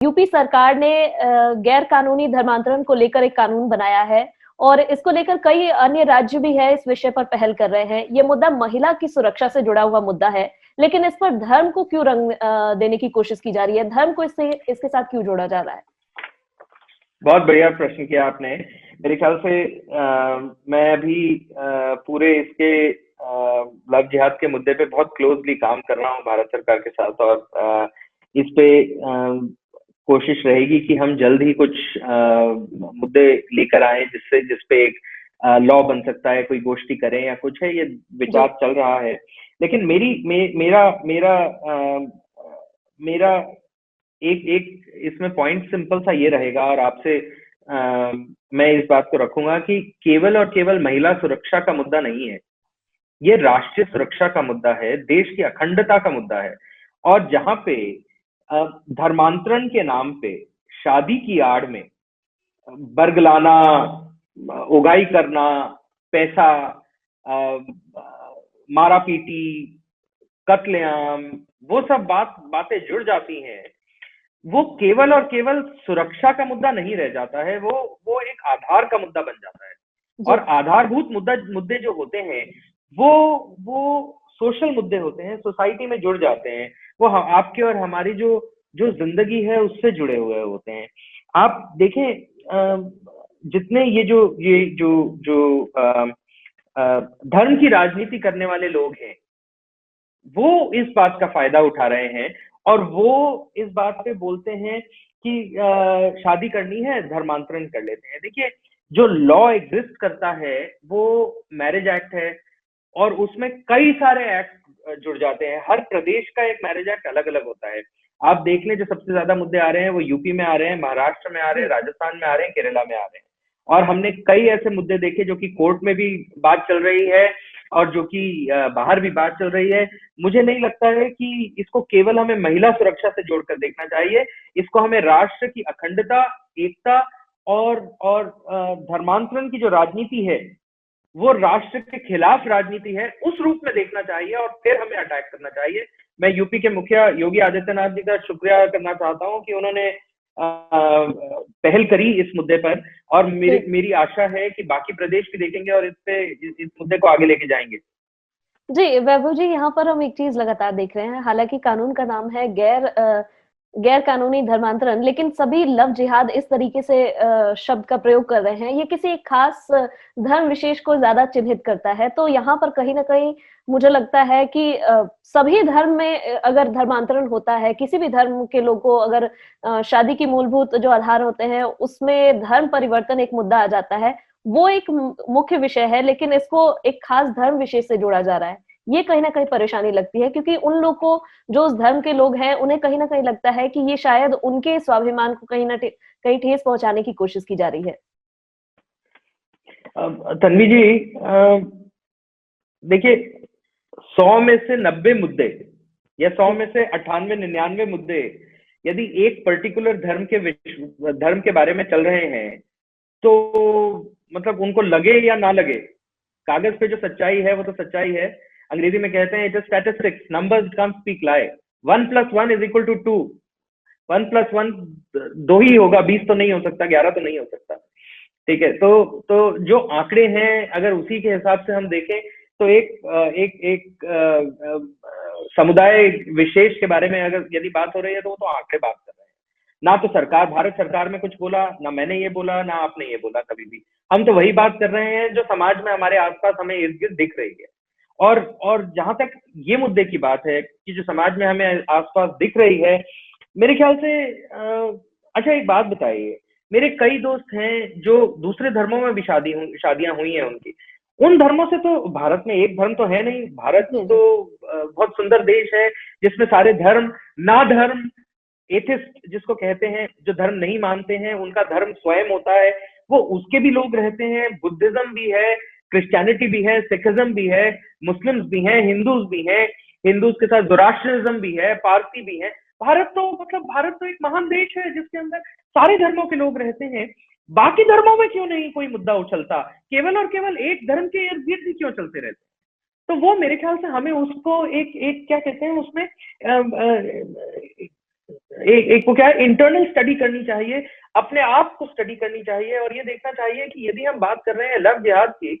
UP सरकार ने गैर कानूनी धर्मांतरण को लेकर एक कानून बनाया है और इसको लेकर कई अन्य राज्य भी है इस विषय पर पहल कर रहे हैं। ये मुद्दा महिला की सुरक्षा से जुड़ा हुआ मुद्दा है, लेकिन इस पर धर्म को क्यों रंग देने की कोशिश की जा रही है? धर्म को इसके साथ क्यों जोड़ा जा रहा है? बहुत बढ़िया प्रश्न किया आपने। मेरे ख्याल से मैं अभी पूरे इसके लव जिहाद के मुद्दे पे बहुत क्लोजली काम कर रहा हूँ भारत सरकार के साथ, और इस पे कोशिश रहेगी कि हम जल्द ही कुछ मुद्दे लेकर आए जिसपे एक लॉ बन सकता है, कोई गोष्ठी करें या कुछ है, ये विचार चल रहा है। लेकिन मेरा एक इसमें पॉइंट सिंपल सा ये रहेगा, और आपसे मैं इस बात को रखूंगा कि केवल और केवल महिला सुरक्षा का मुद्दा नहीं है, ये राष्ट्रीय सुरक्षा का मुद्दा है, देश की अखंडता का मुद्दा है। और जहां पे धर्मांतरण के नाम पे शादी की आड़ में बरगलाना, उगाई करना, पैसा, मारा पीटी, कत्लेआम, वो सब बातें जुड़ जाती हैं, वो केवल और केवल सुरक्षा का मुद्दा नहीं रह जाता है, वो एक आधार का मुद्दा बन जाता है। और आधारभूत मुद्दे जो होते हैं वो सोशल मुद्दे होते हैं, सोसाइटी में जुड़ जाते हैं, वो आपके और हमारी जो जिंदगी है उससे जुड़े हुए होते हैं। आप देखें, जितने ये जो धर्म की राजनीति करने वाले लोग हैं, वो इस बात का फायदा उठा रहे हैं और वो इस बात पे बोलते हैं कि शादी करनी है, धर्मांतरण कर लेते हैं। देखिए, जो लॉ एग्जिस्ट करता है वो मैरिज एक्ट है, और उसमें कई सारे एक्ट जुड़ जाते हैं। हर प्रदेश का एक मैरिज एक्ट अलग अलग होता है। आप देख लें, जो सबसे ज्यादा मुद्दे आ रहे हैं वो यूपी में आ रहे हैं, महाराष्ट्र में आ रहे हैं, राजस्थान में आ रहे हैं, केरला में आ रहे हैं। और हमने कई ऐसे मुद्दे देखे जो कि कोर्ट में भी बात चल रही है और जो कि बाहर भी बात चल रही है। मुझे नहीं लगता है कि इसको केवल हमें महिला सुरक्षा से जोड़कर देखना चाहिए, इसको हमें राष्ट्र की अखंडता, एकता और धर्मांतरण की जो राजनीति है, वो राष्ट्र के खिलाफ राजनीति है, उस रूप में देखना चाहिए और फिर हमें अटैक करना चाहिए। मैं यूपी के मुखिया योगी आदित्यनाथ जी का शुक्रिया करना चाहता हूं कि उन्होंने पहल करी इस मुद्दे पर, और मेरी आशा है कि बाकी प्रदेश भी देखेंगे और इस मुद्दे को आगे लेके जाएंगे। जी वैभव जी, यहाँ पर हम एक चीज लगातार देख रहे हैं। हालांकि कानून का नाम है गैर कानूनी धर्मांतरण, लेकिन सभी लव जिहाद इस तरीके से शब्द का प्रयोग कर रहे हैं। ये किसी एक खास धर्म विशेष को ज्यादा चिन्हित करता है। तो यहाँ पर कहीं ना कहीं मुझे लगता है कि सभी धर्म में अगर धर्मांतरण होता है, किसी भी धर्म के लोग को अगर शादी की मूलभूत जो आधार होते हैं उसमें धर्म परिवर्तन एक मुद्दा आ जाता है, वो एक मुख्य विषय है, लेकिन इसको एक खास धर्म विशेष से जोड़ा जा रहा है। ये कहीं ना कहीं परेशानी लगती है, क्योंकि उन लोग को, जो उस धर्म के लोग हैं, उन्हें कहीं ना कहीं लगता है कि ये शायद उनके स्वाभिमान को कहीं ठेस पहुंचाने की कोशिश की जा रही है। तन्वी जी, देखिए, 100 में से 90 मुद्दे या 100 में से 98-99 मुद्दे यदि एक पर्टिकुलर धर्म के बारे में चल रहे हैं, तो मतलब उनको लगे या ना लगे, कागज पे जो सच्चाई है वो तो सच्चाई है। अंग्रेजी में कहते हैं it is statistics, numbers can't speak lie. 1+1 = 2। 1+1 2 ही होगा, 20 तो नहीं हो सकता, 11 तो नहीं हो सकता। ठीक है, तो जो आंकड़े हैं अगर उसी के हिसाब से हम देखें, तो एक समुदाय विशेष के बारे में अगर यदि बात हो रही है, तो वो तो आंकड़े बात कर रहे हैं। ना तो भारत सरकार में कुछ बोला, ना मैंने ये बोला, ना आपने ये बोला कभी भी। हम तो वही बात कर रहे हैं जो समाज में हमारे आसपास हमें इर्द गिर्द दिख रही है। और जहां तक ये मुद्दे की बात है कि जो समाज में हमें आसपास दिख रही है, मेरे ख्याल से अच्छा, एक बात बताइए, मेरे कई दोस्त हैं जो दूसरे धर्मों में भी शादियां हुई हैं उनकी। उन धर्मों से तो भारत में एक धर्म तो है नहीं। भारत तो बहुत सुंदर देश है जिसमें सारे धर्म, ना धर्म, एथिस्ट जिसको कहते हैं, जो धर्म नहीं मानते हैं, उनका धर्म स्वयं होता है, वो उसके भी लोग रहते हैं। बुद्धिज्म भी है, क्रिश्चियनिटी भी है, सिखिज्म भी है, मुस्लिम्स भी हैं, हिंदूज भी हैं, हिंदूज के साथ जोराष्ट्रिज्म भी है, पारसी भी है। भारत तो एक महान देश है जिसके अंदर सारे धर्मों के लोग रहते हैं। बाकी धर्मों में क्यों नहीं कोई मुद्दा उछलता? केवल और केवल एक धर्म के इर्द गिर्द ही क्यों चलते रहते? तो वो मेरे ख्याल से हमें उसको एक क्या कहते हैं, उसमें एक वो क्या है, इंटरनल स्टडी करनी चाहिए, अपने आप को स्टडी करनी चाहिए, और ये देखना चाहिए कि यदि हम बात कर रहे हैं लव जिहाद की,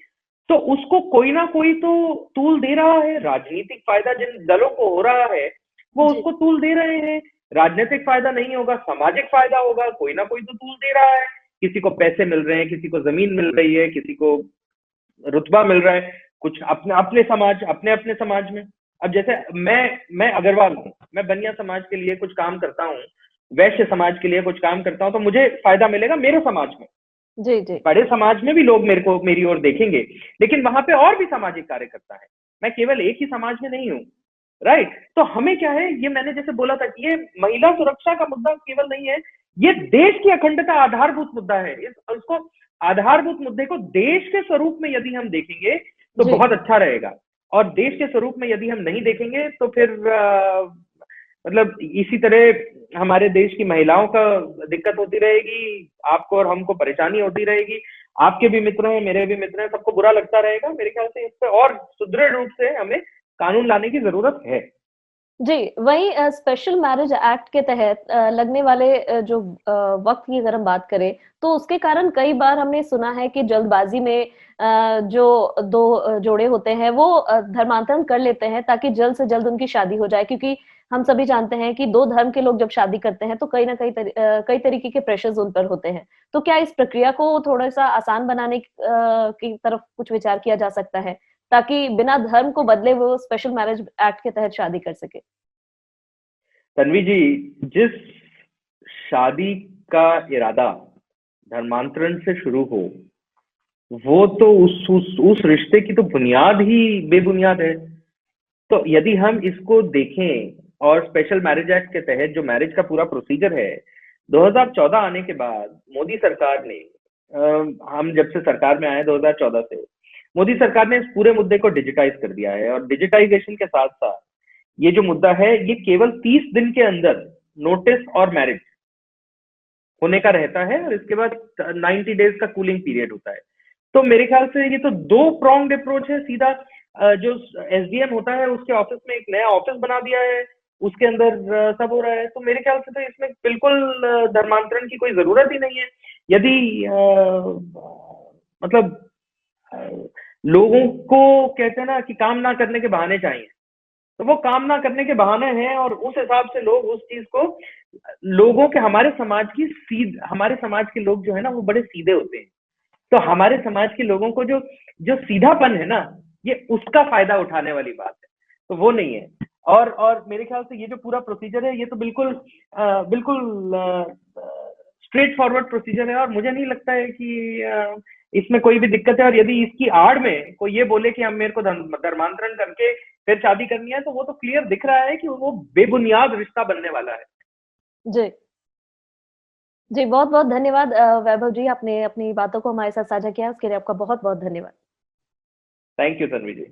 तो उसको कोई ना कोई तो टूल दे रहा है। राजनीतिक फायदा जिन दलों को हो रहा है वो जी, उसको टूल दे रहे हैं। राजनीतिक फायदा नहीं होगा, सामाजिक फायदा होगा, कोई ना कोई तो टूल दे रहा है। किसी को पैसे मिल रहे हैं, किसी को जमीन मिल रही है, किसी को रुतबा मिल रहा है, कुछ अपने अपने समाज, अपने अपने समाज में। अब जैसे मैं अग्रवाल हूँ, मैं बनिया समाज के लिए कुछ काम करता हूँ, वैश्य समाज के लिए कुछ काम करता हूँ, तो मुझे फायदा मिलेगा मेरे समाज में। जी, जी, बड़े समाज में भी लोग मेरी ओर देखेंगे, लेकिन वहां पे और भी सामाजिक कार्य करता है, मैं केवल एक ही समाज में नहीं हूँ। राइट, तो हमें क्या है, ये मैंने जैसे बोला था कि ये महिला सुरक्षा का मुद्दा केवल नहीं है, ये देश की अखंडता आधारभूत मुद्दा है। उसको आधारभूत मुद्दे को देश के स्वरूप में यदि हम देखेंगे तो जी। बहुत अच्छा रहेगा, और देश के स्वरूप में यदि हम नहीं देखेंगे तो फिर मतलब इसी तरह हमारे देश की महिलाओं का दिक्कत होती रहेगी, आपको और हमको परेशानी होती रहेगी, आपके भी मित्र हैं, मेरे भी मित्र हैं, सबको बुरा लगता रहेगा। मेरे ख्याल से इस पे और सुदृढ़ रूप से हमें कानून लाने की जरूरत है। जी, वहीं स्पेशल मैरिज एक्ट के तहत लगने वाले जो वक़्त की अगर हम बात करें, तो उसके कारण कई बार हमने सुना है कि जल्दबाज़ी में जो 2 जोड़े होते हैं, वो धर्मांतरण कर लेते हैं ताकि जल्द से जल्द उनकी शादी हो जाए। क्योंकि हम सभी जानते हैं कि 2 धर्म के लोग जब शादी करते हैं, तो कहीं न कहीं कई तरीके के प्रेशर्स उन पर होते हैं। तो क्या इस प्रक्रिया को थोड़ा-सा आसान बनाने की तरफ कुछ विचार किया जा सकता है, ताकि बिना धर्म को बदले वो स्पेशल मैरिज एक्ट के तहत शादी कर सकें? तन्वी जी, जिस शादी का इरादा धर्मांतरण से शुरू हो, वो तो उस रिश्ते की तो बुनियाद ही बेबुनियाद है। तो यदि हम इसको देखें, और स्पेशल मैरिज एक्ट के तहत जो मैरिज का पूरा प्रोसीजर है, 2014 आने के बाद मोदी सरकार ने, हम जब से सरकार में आए 2014 से, मोदी सरकार ने इस पूरे मुद्दे को डिजिटाइज कर दिया है, और डिजिटाइजेशन के साथ साथ ये जो मुद्दा है, ये केवल 30 दिन के अंदर नोटिस और मैरिज होने का रहता है, और इसके बाद 90 डेज का कूलिंग पीरियड होता है। तो मेरे ख्याल से ये तो दो प्रोंग्ड अप्रोच है। सीधा जो एसडीएम होता है उसके ऑफिस में एक नया ऑफिस बना दिया है, उसके अंदर सब हो रहा है। तो मेरे ख्याल से तो इसमें बिल्कुल धर्मांतरण की कोई जरूरत ही नहीं है। यदि मतलब अ, लोगों को कहते हैं ना कि काम ना करने के बहाने चाहिए, तो वो काम ना करने के बहाने हैं, और उस हिसाब से लोग उस चीज को, लोगों के, हमारे समाज के लोग जो है ना वो बड़े सीधे होते हैं। तो हमारे समाज के लोगों को जो जो सीधापन है ना, ये उसका फायदा उठाने वाली बात है, तो वो नहीं है। और मेरे ख्याल से ये जो पूरा प्रोसीजर है, ये तो बिल्कुल स्ट्रेट फॉरवर्ड प्रोसीजर है, और मुझे नहीं लगता है कि इसमें कोई भी दिक्कत है। और यदि इसकी आड़ में कोई ये बोले कि हम मेरे को धर्मांतरण करके फिर शादी करनी है, तो वो तो क्लियर दिख रहा है कि वो बेबुनियाद रिश्ता बनने वाला है। जी। जी, बहुत-बहुत धन्यवाद वैभव जी, आपने अपनी बातों को हमारे साथ साझा किया, उसके लिए आपका बहुत-बहुत धन्यवाद। Thank you Tanvi ji.